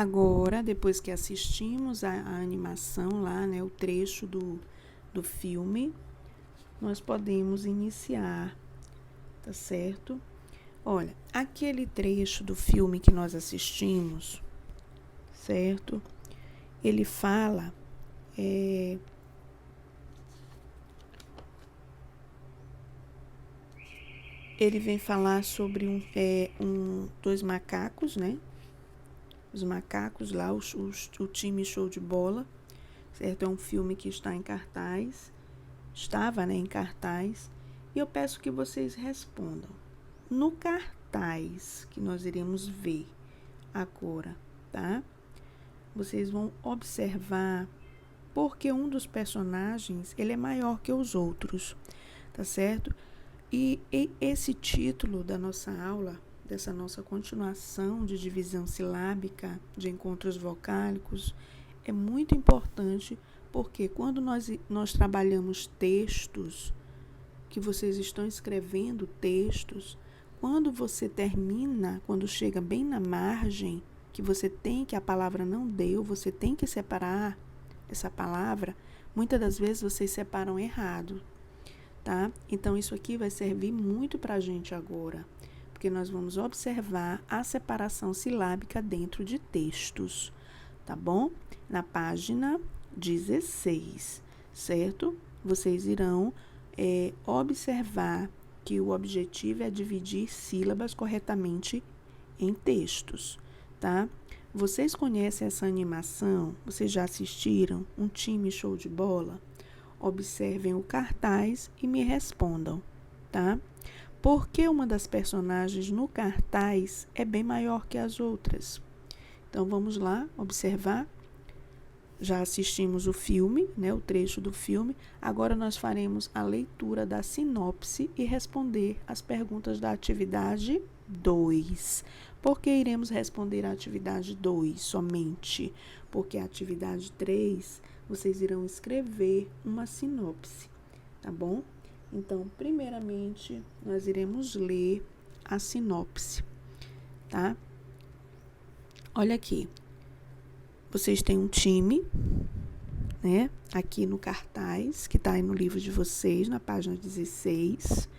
Agora, depois que assistimos a animação lá, né, o trecho do filme, nós podemos iniciar, tá certo? Olha, aquele trecho do filme que nós assistimos, certo? Ele fala, ele vem falar sobre dois macacos, né? Os macacos lá, o time show de bola, certo? É um filme que está em cartaz, estava, né, em cartaz, e eu peço que vocês respondam. No cartaz que nós iremos ver agora, tá? Vocês vão observar porque um dos personagens, ele é maior que os outros, tá certo? E esse título da nossa aula, dessa nossa continuação de divisão silábica, de encontros vocálicos, é muito importante porque quando nós trabalhamos textos, que vocês estão escrevendo textos, quando você termina, quando chega bem na margem, que a palavra não deu, você tem que separar essa palavra, muitas das vezes vocês separam errado, tá? Então, isso aqui vai servir muito para a gente agora, porque nós vamos observar a separação silábica dentro de textos, tá bom? Na página 16, certo? Vocês irão observar que o objetivo é dividir sílabas corretamente em textos, tá? Vocês conhecem essa animação? Vocês já assistiram um time show de bola? Observem o cartaz e me respondam, tá? Por que uma das personagens no cartaz é bem maior que as outras? Então, vamos lá observar. Já assistimos o filme, né, o trecho do filme. Agora nós faremos a leitura da sinopse e responder as perguntas da atividade 2. Por que iremos responder a atividade 2 somente? Porque a atividade 3, vocês irão escrever uma sinopse, tá bom? Então, primeiramente, nós iremos ler a sinopse, tá? Olha aqui. Vocês têm um time, né? Aqui no cartaz, que está aí no livro de vocês, na página 16.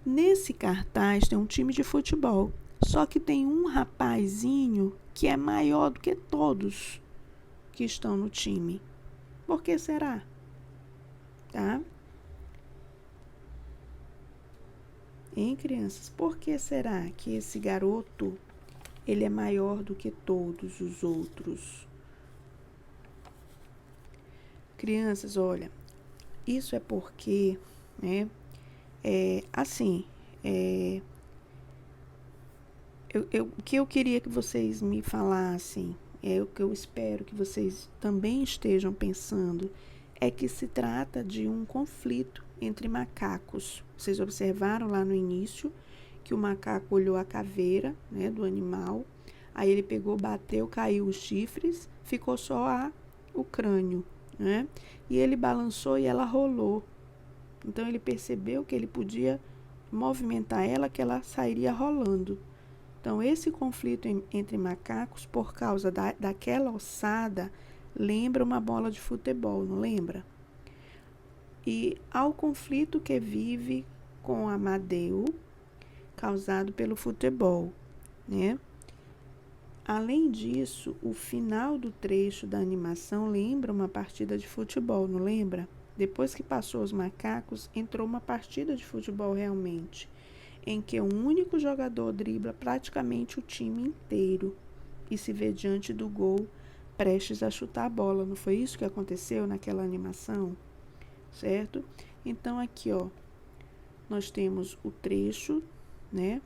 Nesse cartaz tem um time de futebol. Só que tem um rapazinho que é maior do que todos que estão no time. Por que será? Tá? Hein, crianças? Por que será que esse garoto, ele é maior do que todos os outros? Crianças, olha, isso é porque, né, o que eu queria que vocês me falassem, o que eu espero que vocês também estejam pensando, é que se trata de um conflito entre macacos. Vocês observaram lá no início que o macaco olhou a caveira, né, do animal, aí ele pegou, bateu, caiu os chifres, ficou só o crânio, né? E ele balançou e ela rolou. Então, ele percebeu que ele podia movimentar ela, que ela sairia rolando. Então, esse conflito entre macacos, por causa daquela ossada, lembra uma bola de futebol, não lembra? E ao conflito que vive com Amadeu, causado pelo futebol, né? Além disso, o final do trecho da animação lembra uma partida de futebol, não lembra? Depois que passou os macacos, entrou uma partida de futebol realmente, em que um único jogador dribla praticamente o time inteiro e se vê diante do gol prestes a chutar a bola. Não foi isso que aconteceu naquela animação? Certo? Então, aqui, ó, nós temos o trecho, né,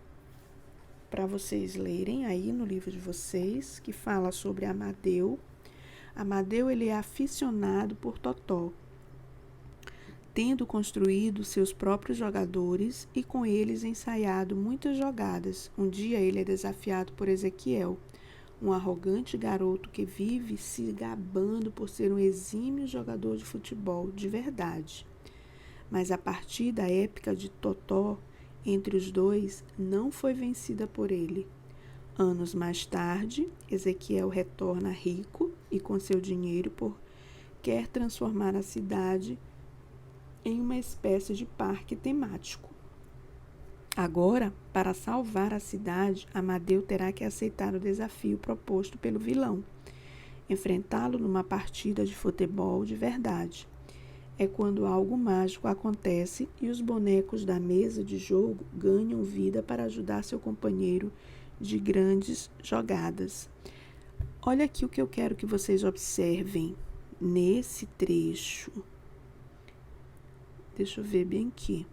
para vocês lerem aí no livro de vocês, que fala sobre Amadeu. Amadeu, ele é aficionado por Totó, tendo construído seus próprios jogadores e com eles ensaiado muitas jogadas. Um dia ele é desafiado por Ezequiel, um arrogante garoto que vive se gabando por ser um exímio jogador de futebol de verdade. Mas a partida épica de Totó entre os dois não foi vencida por ele. Anos mais tarde, Ezequiel retorna rico e com seu dinheiro quer transformar a cidade em uma espécie de parque temático. Agora, para salvar a cidade, Amadeu terá que aceitar o desafio proposto pelo vilão, enfrentá-lo numa partida de futebol de verdade. É quando algo mágico acontece e os bonecos da mesa de jogo ganham vida para ajudar seu companheiro de grandes jogadas. Olha aqui o que eu quero que vocês observem nesse trecho. Deixa eu ver bem aqui.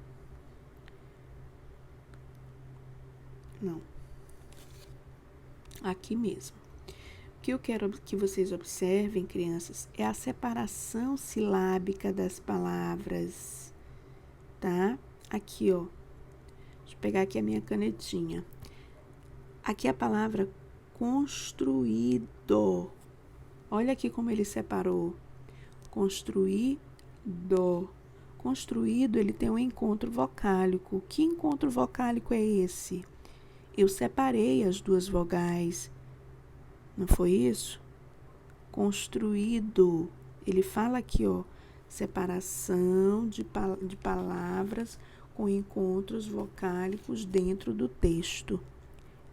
Não. Aqui mesmo. O que eu quero que vocês observem, crianças, é a separação silábica das palavras, tá? Aqui, ó. Deixa eu pegar aqui a minha canetinha. Aqui a palavra construído. Olha aqui como ele separou. Construído. Construído, ele tem um encontro vocálico. Que encontro vocálico é esse? Eu separei as duas vogais. Não foi isso? Construído. Ele fala aqui, ó, separação de palavras com encontros vocálicos dentro do texto.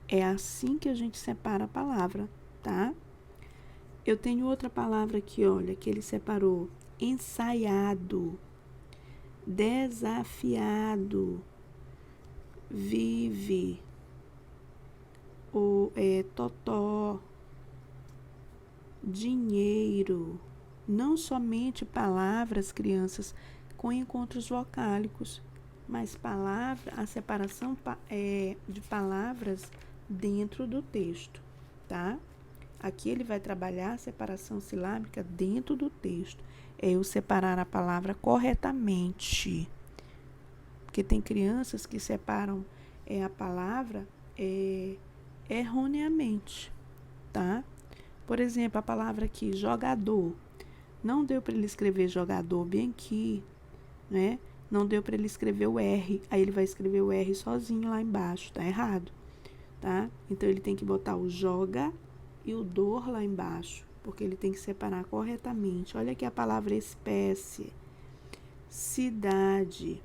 É assim que a gente separa a palavra, tá? Eu tenho outra palavra aqui, olha, que ele separou. Ensaiado, desafiado, vive, totó, dinheiro. Não somente palavras, crianças, com encontros vocálicos, mas a separação de palavras dentro do texto, tá? Aqui ele vai trabalhar a separação silábica dentro do texto. É eu separar a palavra corretamente. Porque tem crianças que separam a palavra erroneamente, tá? Por exemplo, a palavra aqui, jogador. Não deu para ele escrever jogador bem aqui, né? Não deu para ele escrever o R. Aí ele vai escrever o R sozinho lá embaixo. Tá errado, tá? Então, ele tem que botar o joga e o dor lá embaixo, porque ele tem que separar corretamente. Olha aqui a palavra espécie, cidade,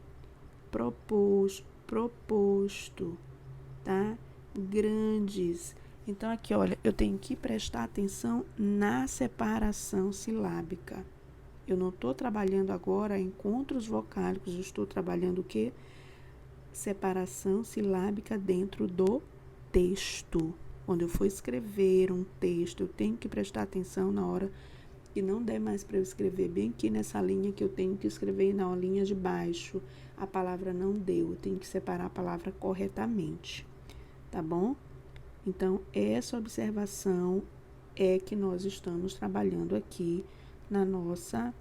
proposto, tá? Grandes. Então, aqui, olha, eu tenho que prestar atenção na separação silábica. Eu não estou trabalhando agora encontros vocálicos, eu estou trabalhando o quê? Separação silábica dentro do texto. Quando eu for escrever um texto, eu tenho que prestar atenção na hora que não der mais para eu escrever bem aqui nessa linha que eu tenho que escrever na linha de baixo. A palavra não deu, eu tenho que separar a palavra corretamente, tá bom? Então, essa observação é que nós estamos trabalhando aqui na nossa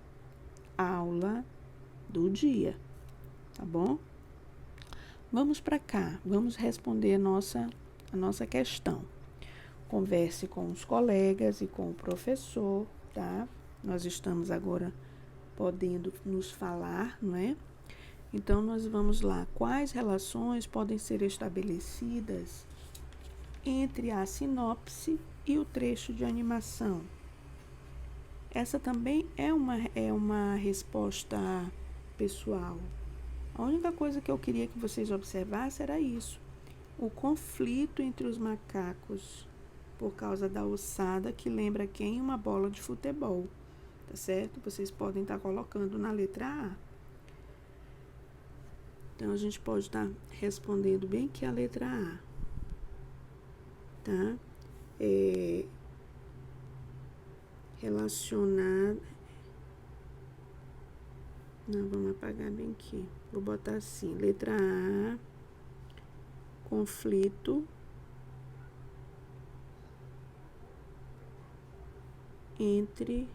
aula do dia, tá bom? Vamos para cá, vamos responder a nossa questão. Converse com os colegas e com o professor, tá? Nós estamos agora podendo nos falar, não é? Então, nós vamos lá. Quais relações podem ser estabelecidas entre a sinopse e o trecho de animação? Essa também é uma resposta pessoal. A única coisa que eu queria que vocês observassem era isso. O conflito entre os macacos por causa da ossada que lembra quem? Uma bola de futebol, tá certo? Vocês podem estar colocando na letra A. Então, a gente pode estar respondendo bem que a letra A, tá? Relacionado. Não, vamos apagar bem aqui. Vou botar assim, letra A, conflito entre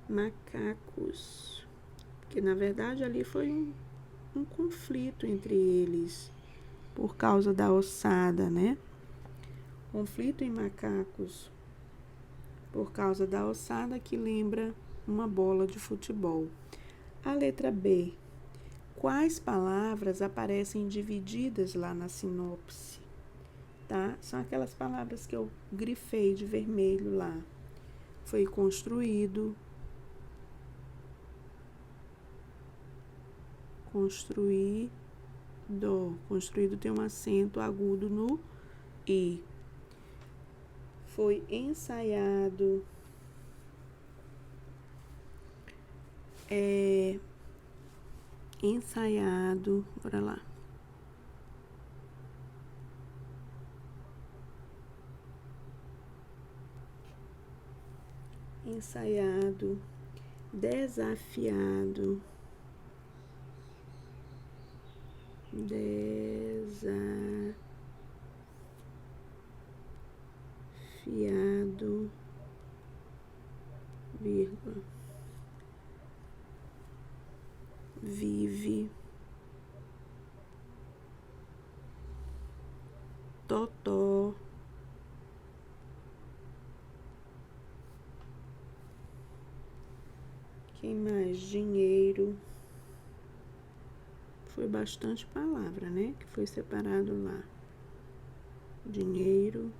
macacos. Porque, na verdade, ali foi um conflito entre eles por causa da ossada, né? Conflito em macacos por causa da ossada que lembra uma bola de futebol. A letra B. quais palavras aparecem divididas lá na sinopse, tá? São aquelas palavras que eu grifei de vermelho lá. Foi construído, construído tem um acento agudo no I. Foi ensaiado, bora lá. Ensaiado, desafiado, vírgula, vive, totó, quem mais? Dinheiro. Foi bastante palavra, né? Que foi separado lá. Dinheiro.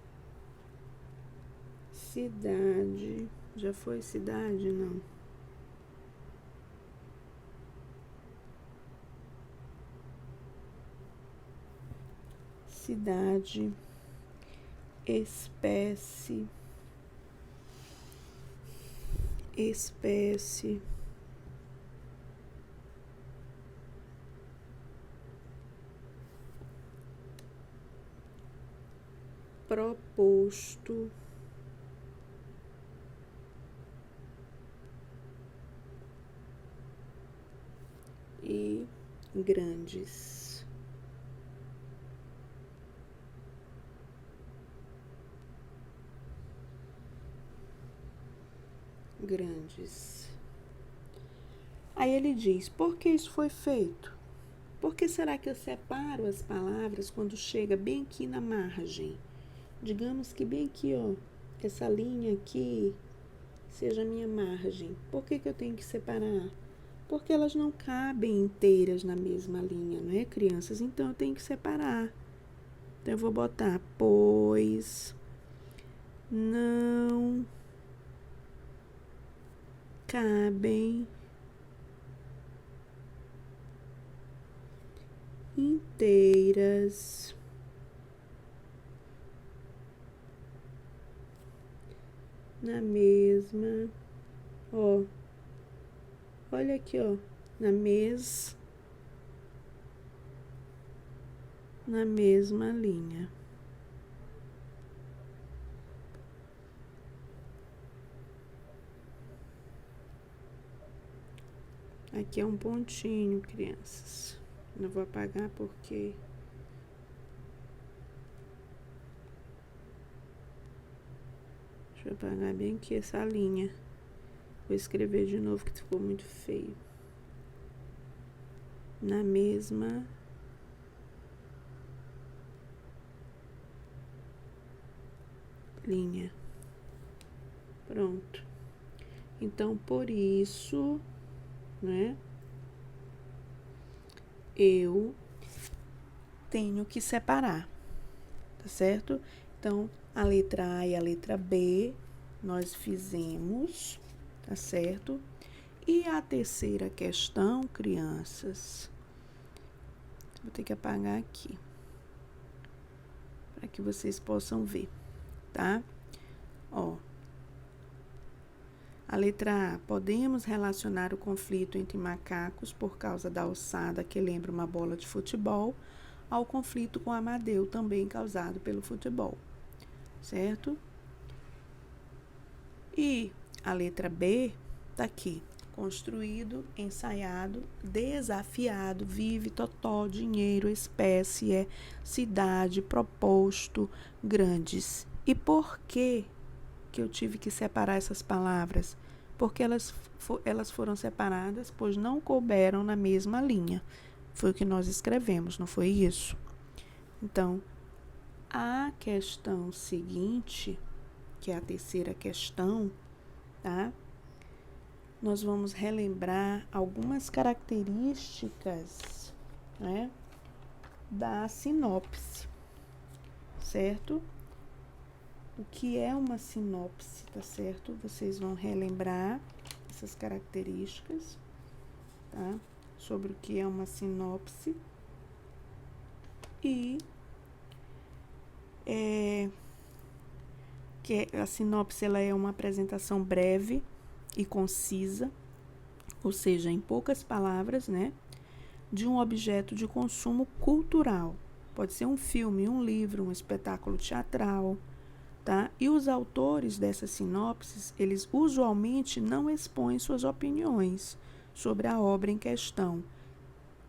Cidade. Já foi cidade? Não. Cidade. Espécie. Proposto, e grandes. Aí ele diz, por que isso foi feito? Por que será que eu separo as palavras quando chega bem aqui na margem? Digamos que bem aqui, ó, essa linha aqui seja a minha margem. Por que eu tenho que separar? Porque elas não cabem inteiras na mesma linha, não é, crianças? Então, eu tenho que separar. Então, eu vou botar, pois não cabem inteiras na mesma, ó, olha aqui, ó, na mesma linha. Aqui é um pontinho, crianças. Não vou apagar porque deixa eu apagar bem aqui essa linha. Vou escrever de novo que ficou muito feio. Na mesma linha. Pronto. Então, por isso, né, eu tenho que separar, tá certo? Então, a letra A e a letra B nós fizemos, tá certo? E a terceira questão, crianças, vou ter que apagar aqui, para que vocês possam ver, tá? Ó, a letra A, podemos relacionar o conflito entre macacos por causa da ossada que lembra uma bola de futebol ao conflito com Amadeu, também causado pelo futebol, certo? E a letra B tá aqui, construído, ensaiado, desafiado, vive, totó, dinheiro, espécie, cidade, proposto, grandes. E por que eu tive que separar essas palavras? Porque elas foram separadas, pois não couberam na mesma linha. Foi o que nós escrevemos, não foi isso? Então, a questão seguinte, que é a terceira questão, tá? nós vamos relembrar algumas características, né, da sinopse, certo? O que é uma sinopse, tá certo? Vocês vão relembrar essas características, tá? Sobre o que é uma sinopse. E que a sinopse ela é uma apresentação breve e concisa, ou seja, em poucas palavras, né, de um objeto de consumo cultural. Pode ser um filme, um livro, um espetáculo teatral, tá? E os autores dessas sinopses, eles usualmente não expõem suas opiniões sobre a obra em questão.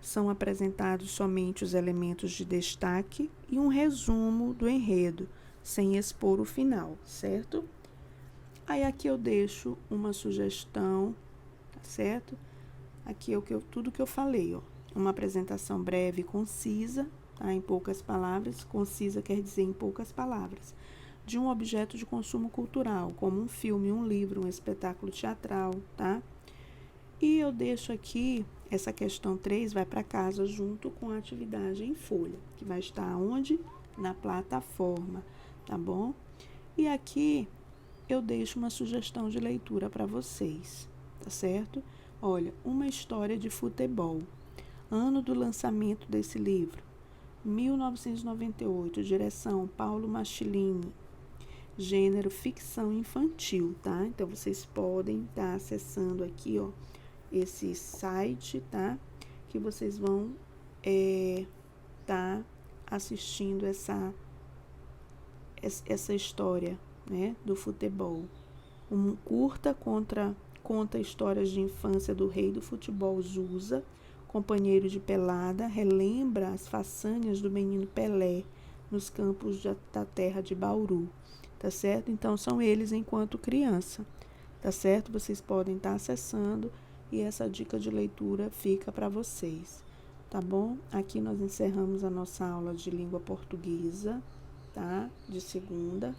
São apresentados somente os elementos de destaque e um resumo do enredo, sem expor o final, certo? Aí aqui eu deixo uma sugestão, tá certo? Aqui é tudo que eu falei, ó. Uma apresentação breve e concisa, tá? Em poucas palavras. Concisa quer dizer em poucas palavras. De um objeto de consumo cultural, como um filme, um livro, um espetáculo teatral, tá? E eu deixo aqui, essa questão 3 vai para casa junto com a atividade em folha, que vai estar onde? Na plataforma, tá bom? E aqui eu deixo uma sugestão de leitura para vocês, tá certo? Olha, Uma História de Futebol. Ano do lançamento desse livro, 1998, direção Paulo Machilini. Gênero ficção infantil, tá? Então, vocês podem estar acessando aqui, ó, esse site, tá? Que vocês vão tá assistindo essa história, né, do futebol. Um curta conta histórias de infância do rei do futebol Zusa, companheiro de pelada, relembra as façanhas do menino Pelé nos campos da terra de Bauru, tá certo? Então, são eles enquanto criança, tá certo? Vocês podem estar acessando e essa dica de leitura fica para vocês, tá bom? Aqui nós encerramos a nossa aula de língua portuguesa, tá? De segunda,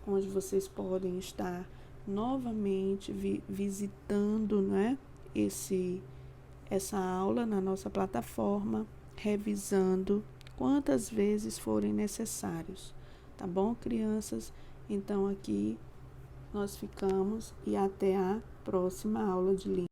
onde vocês podem estar novamente visitando, né, essa aula na nossa plataforma, revisando quantas vezes forem necessários, tá bom, crianças? Então, aqui nós ficamos e até a próxima aula de língua.